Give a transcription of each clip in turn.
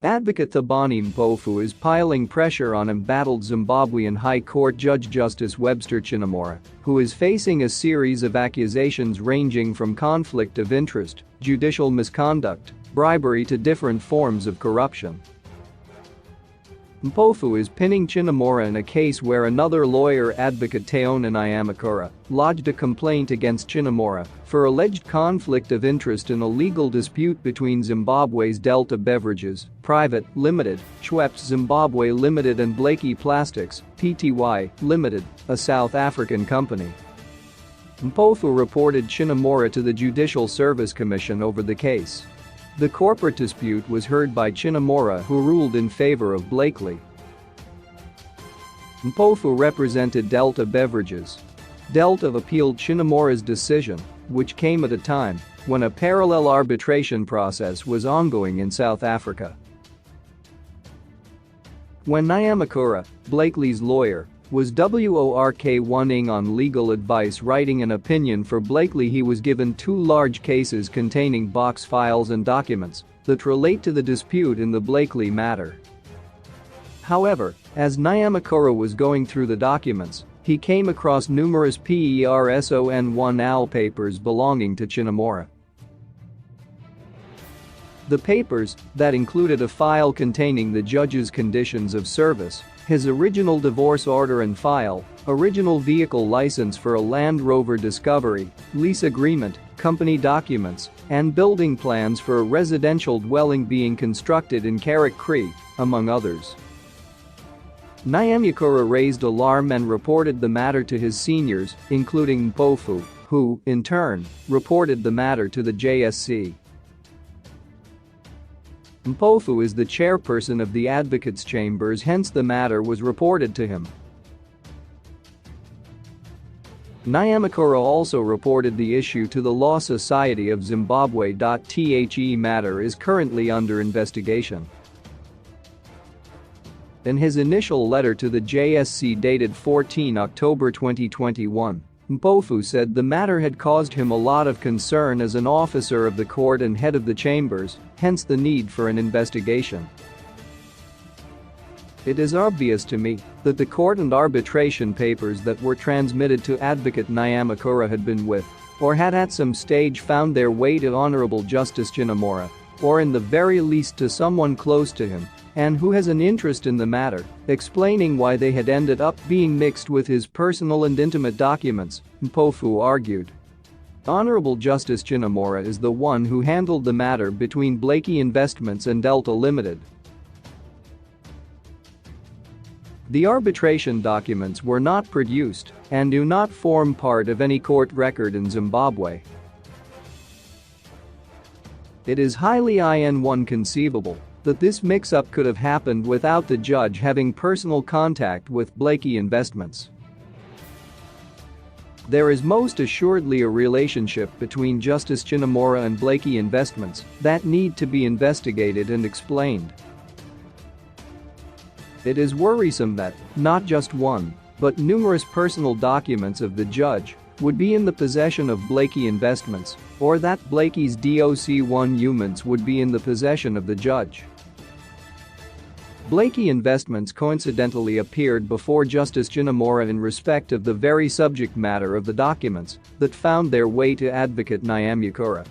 Advocate Thabani Mpofu is piling pressure on embattled Zimbabwean High Court Judge Justice Webster Chinnamora, who is facing a series of accusations ranging from conflict of interest, judicial misconduct, bribery to different forms of corruption. Mpofu is pinning Chinnamora in a case where another lawyer, advocate Teona Nyamakura, lodged a complaint against Chinnamora for alleged conflict of interest in a legal dispute between Zimbabwe's Delta Beverages, Private Limited, Schweppes Zimbabwe Limited and Blakey Plastics, Pty Limited, a South African company. Mpofu reported Chinnamora to the Judicial Service Commission over the case. The corporate dispute was heard by Chinnamora, who ruled in favor of Blakely. Mpofu represented Delta Beverages. Delta appealed Chinnamora's decision, which came at a time when a parallel arbitration process was ongoing in South Africa. When Nyamakura, Blakely's lawyer, was working on legal advice writing an opinion for Blakely, he was given two large cases containing box files and documents that relate to the dispute in the Blakely matter. However, as Nyamakura was going through the documents, he came across numerous PERSON1AL papers belonging to Chinnamora. The papers, that included a file containing the judge's conditions of service, his original divorce order and file, original vehicle license for a Land Rover Discovery, lease agreement, company documents, and building plans for a residential dwelling being constructed in Carrick Creek, among others. Nyamakura raised alarm and reported the matter to his seniors, including Mpofu, who, in turn, reported the matter to the JSC. Mpofu is the chairperson of the Advocates' Chambers, hence the matter was reported to him. Nyamakura also reported the issue to the Law Society of Zimbabwe.The matter is currently under investigation. In his initial letter to the JSC dated 14 October 2021, Mpofu said the matter had caused him a lot of concern as an officer of the court and head of the chambers, hence the need for an investigation. It is obvious to me that the court and arbitration papers that were transmitted to Advocate Nyamakura had been with, or had at some stage found their way to Honorable Justice Chinnamora, or in the very least to someone close to him and who has an interest in the matter, explaining why they had ended up being mixed with his personal and intimate documents, Mpofu argued. Honorable Justice Chinnamora is the one who handled the matter between Blakey Investments and Delta Limited. The arbitration documents were not produced and do not form part of any court record in Zimbabwe. It is highly inconceivable that this mix-up could have happened without the judge having personal contact with Blakey Investments. There is most assuredly a relationship between Justice Chinnamora and Blakey Investments that need to be investigated and explained. It is worrisome that not just one, but numerous personal documents of the judge would be in the possession of Blakey Investments, or that Blakey's DOC1 humans would be in the possession of the judge. Blakey Investments coincidentally appeared before Justice Chinnamora in respect of the very subject matter of the documents that found their way to Advocate Nyamakura.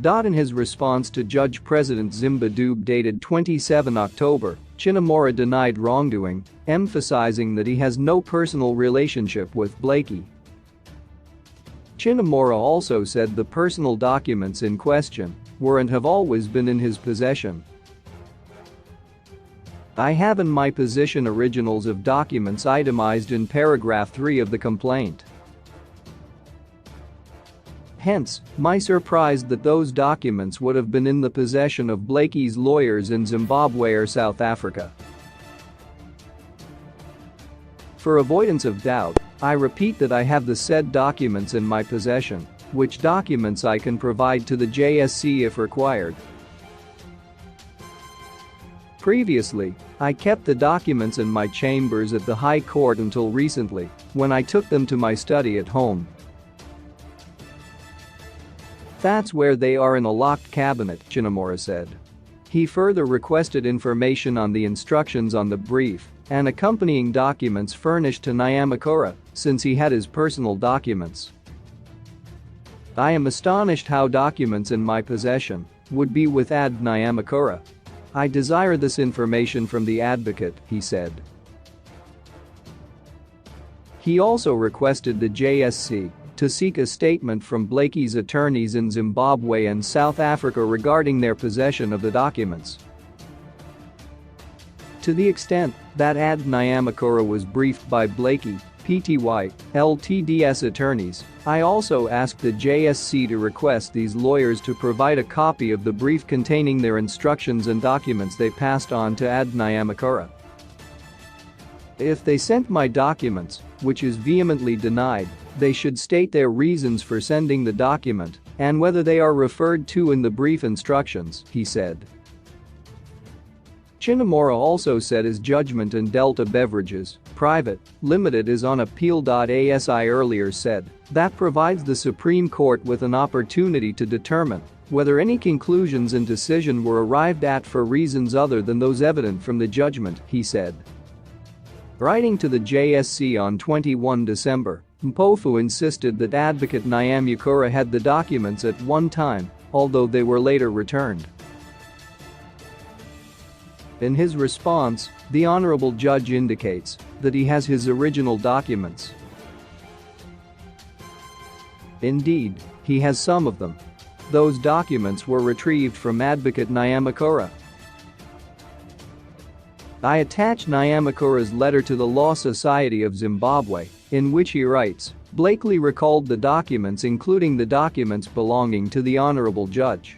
In his response to Judge President Zimbabwe dated 27 October, Chinnamora denied wrongdoing, emphasizing that he has no personal relationship with Blakey. Chinnamora also said the personal documents in question were and have always been in his possession. I have in my possession originals of documents itemized in paragraph 3 of the complaint. Hence, my surprise that those documents would have been in the possession of Blakey's lawyers in Zimbabwe or South Africa. For avoidance of doubt, I repeat that I have the said documents in my possession, which documents I can provide to the JSC if required. Previously, I kept the documents in my chambers at the High Court until recently, when I took them to my study at home. That's where they are, in a locked cabinet, Chinomura said. He further requested information on the instructions on the brief and accompanying documents furnished to Nyamakura, since he had his personal documents. I am astonished how documents in my possession would be with Nyamakura. I desire this information from the advocate, he said. He also requested the JSC to seek a statement from Blakey's attorneys in Zimbabwe and South Africa regarding their possession of the documents. To the extent that Nyamakura was briefed by Blakey, Pty, Ltd's attorneys, I also asked the JSC to request these lawyers to provide a copy of the brief containing their instructions and documents they passed on to Nyamakura. If they sent my documents, which is vehemently denied, they should state their reasons for sending the document and whether they are referred to in the brief instructions, he said. Chinomura also said his judgment in Delta Beverages Private Limited is on appeal. ASI earlier said that provides the Supreme Court with an opportunity to determine whether any conclusions and decision were arrived at for reasons other than those evident from the judgment, he said. Writing to the JSC on 21 December, Mpofu insisted that advocate Nyamakura had the documents at one time, although they were later returned. In his response, the honorable judge indicates that he has his original documents. Indeed, he has some of them. Those documents were retrieved from advocate Nyamakura. I attach Nyamakura's letter to the Law Society of Zimbabwe, in which he writes, Blakely recalled the documents, including the documents belonging to the honorable judge.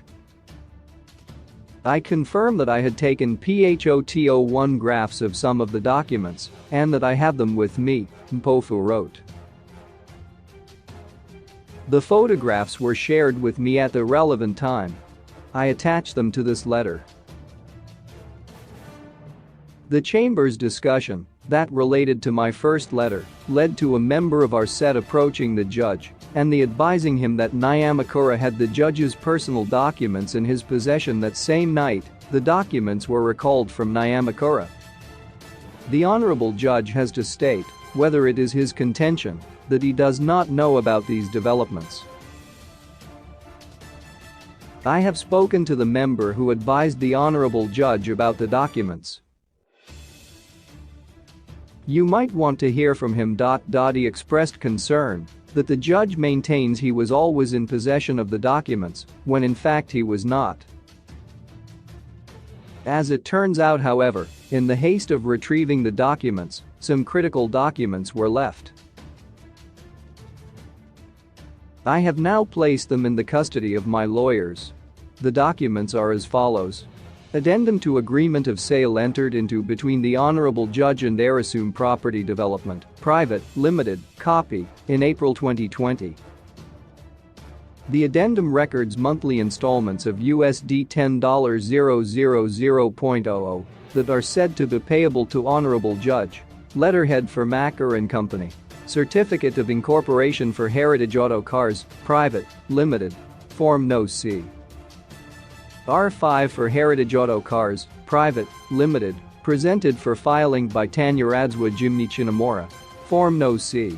I confirm that I had taken PHOTO1 graphs of some of the documents and that I have them with me, Mpofu wrote. The photographs were shared with me at the relevant time. I attach them to this letter. The Chamber's discussion that related to my first letter led to a member of our set approaching the judge and the advising him that Nyamakura had the judge's personal documents in his possession that same night. The documents were recalled from Nyamakura. The honorable judge has to state whether it is his contention that he does not know about these developments. I have spoken to the member who advised the honorable judge about the documents. You might want to hear from him. He expressed concern that the judge maintains he was always in possession of the documents, when in fact he was not. As it turns out, however, in the haste of retrieving the documents, some critical documents were left. I have now placed them in the custody of my lawyers. The documents are as follows. Addendum to agreement of sale entered into between the Honorable Judge and Airassume Property Development Private Limited, copy, in April 2020. The addendum records monthly installments of USD $10,000.00 that are said to be payable to Honorable Judge. Letterhead for Macker and Company. Certificate of Incorporation for Heritage Auto Cars Private Limited. Form No. C. R5 for Heritage Auto Cars Private Limited, presented for filing by Tanyaradzwa Jimmy Chinomura. Form No. C.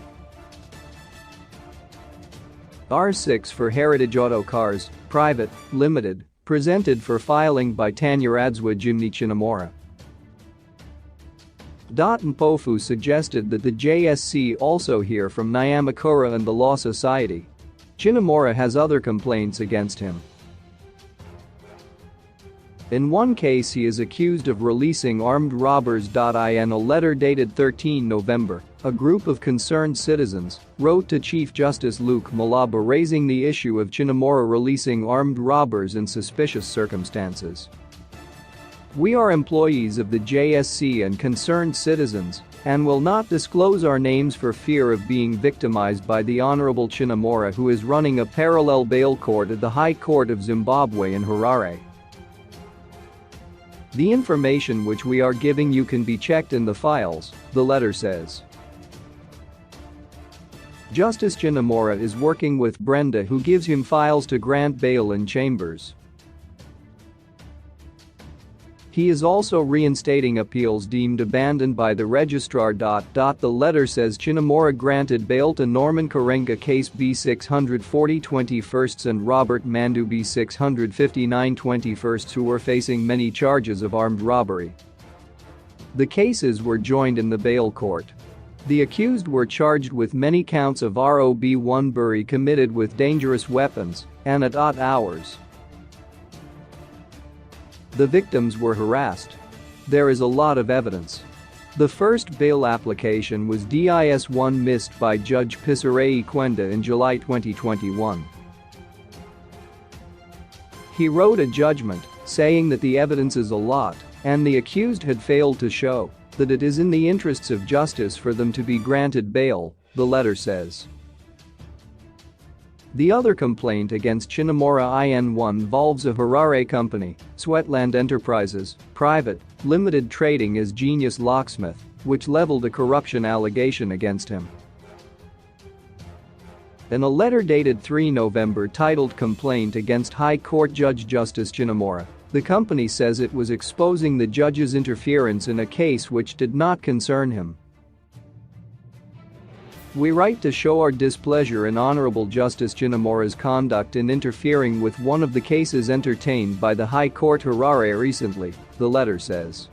R6 for Heritage Auto Cars Private Limited, presented for filing by Tanyaradzwa Jimmy Chinomura. Mpofu suggested that the JSC also hear from Nyamakura and the Law Society. Chinomura has other complaints against him. In one case, he is accused of releasing armed robbers. In a letter dated 13 November, a group of concerned citizens wrote to Chief Justice Luke Malaba raising the issue of Chinomura releasing armed robbers in suspicious circumstances. We are employees of the JSC and concerned citizens and will not disclose our names for fear of being victimized by the Honorable Chinomura, who is running a parallel bail court at the High Court of Zimbabwe in Harare. The information which we are giving you can be checked in the files, the letter says. Justice Chinomura is working with Brenda, who gives him files to grant bail in chambers. He is also reinstating appeals deemed abandoned by the registrar. The letter says Chinomura granted bail to Norman Karenga case B640 21st and Robert Mandu B659 21st, who were facing many charges of armed robbery. The cases were joined in the bail court. The accused were charged with many counts of robbery committed with dangerous weapons and at odd hours. The victims were harassed. There is a lot of evidence. The first bail application was DIS-1 missed by Judge Pisarei Kwenda in July 2021. He wrote a judgment saying that the evidence is a lot and the accused had failed to show that it is in the interests of justice for them to be granted bail, the letter says. The other complaint against Chinomura involves a Harare company, Sweatland Enterprises, Private, Limited trading as Genius Locksmith, which leveled a corruption allegation against him. In a letter dated 3 November titled Complaint against High Court Judge Justice Chinomura, the company says it was exposing the judge's interference in a case which did not concern him. We write to show our displeasure in Honorable Justice Chinomura's conduct in interfering with one of the cases entertained by the High Court Harare recently, the letter says.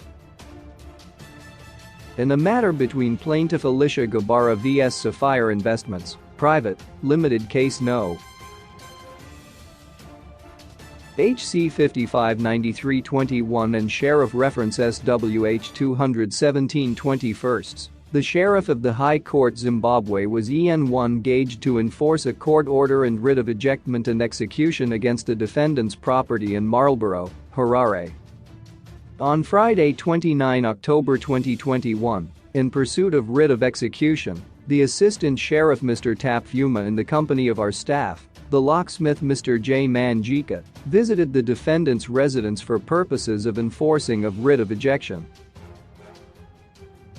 In a matter between plaintiff Alicia Gabara vs Sapphire Investments, Private, Limited case No. HC 559321 and Sheriff Reference SWH 217 21st. The Sheriff of the High Court Zimbabwe was EN1 gauged to enforce a court order and writ of ejectment and execution against the defendant's property in Marlborough, Harare. On Friday 29 October 2021, in pursuit of writ of execution, the Assistant Sheriff Mr. Tapfuma in the company of our staff, the locksmith Mr. J. Manjika, visited the defendant's residence for purposes of enforcing of writ of ejection.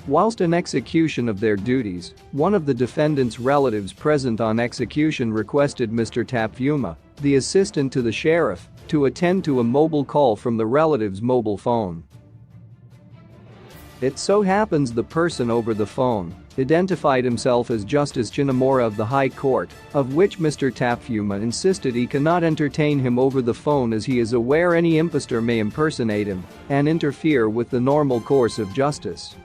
Whilst in execution of their duties, one of the defendant's relatives present on execution requested Mr. Tapfuma, the assistant to the sheriff, to attend to a mobile call from the relative's mobile phone. It so happens the person over the phone identified himself as Justice Chinomura of the High Court, of which Mr. Tapfuma insisted he cannot entertain him over the phone as he is aware any impostor may impersonate him and interfere with the normal course of justice.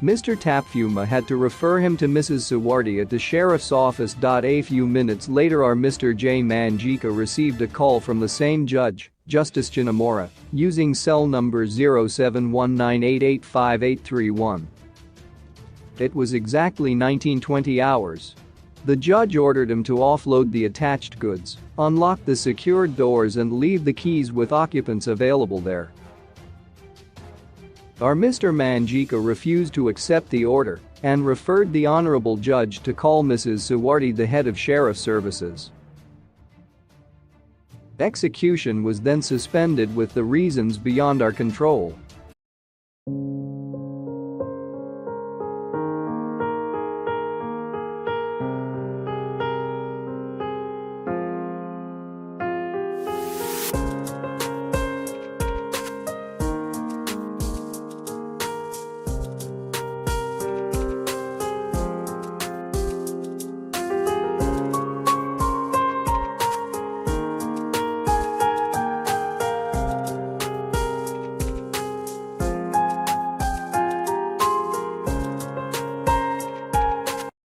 Mr. Tapfuma had to refer him to Mrs. Sawardi at the sheriff's office. A few minutes later our Mr. J. Manjika received a call from the same judge, Justice Chinomura, using cell number 0719885831. It was exactly 1920 hours. The judge ordered him to offload the attached goods, unlock the secured doors and leave the keys with occupants available there. Our Mr. Manjika refused to accept the order and referred the honorable judge to call Mrs. Sawardi, the head of sheriff services. Execution was then suspended with the reasons beyond our control.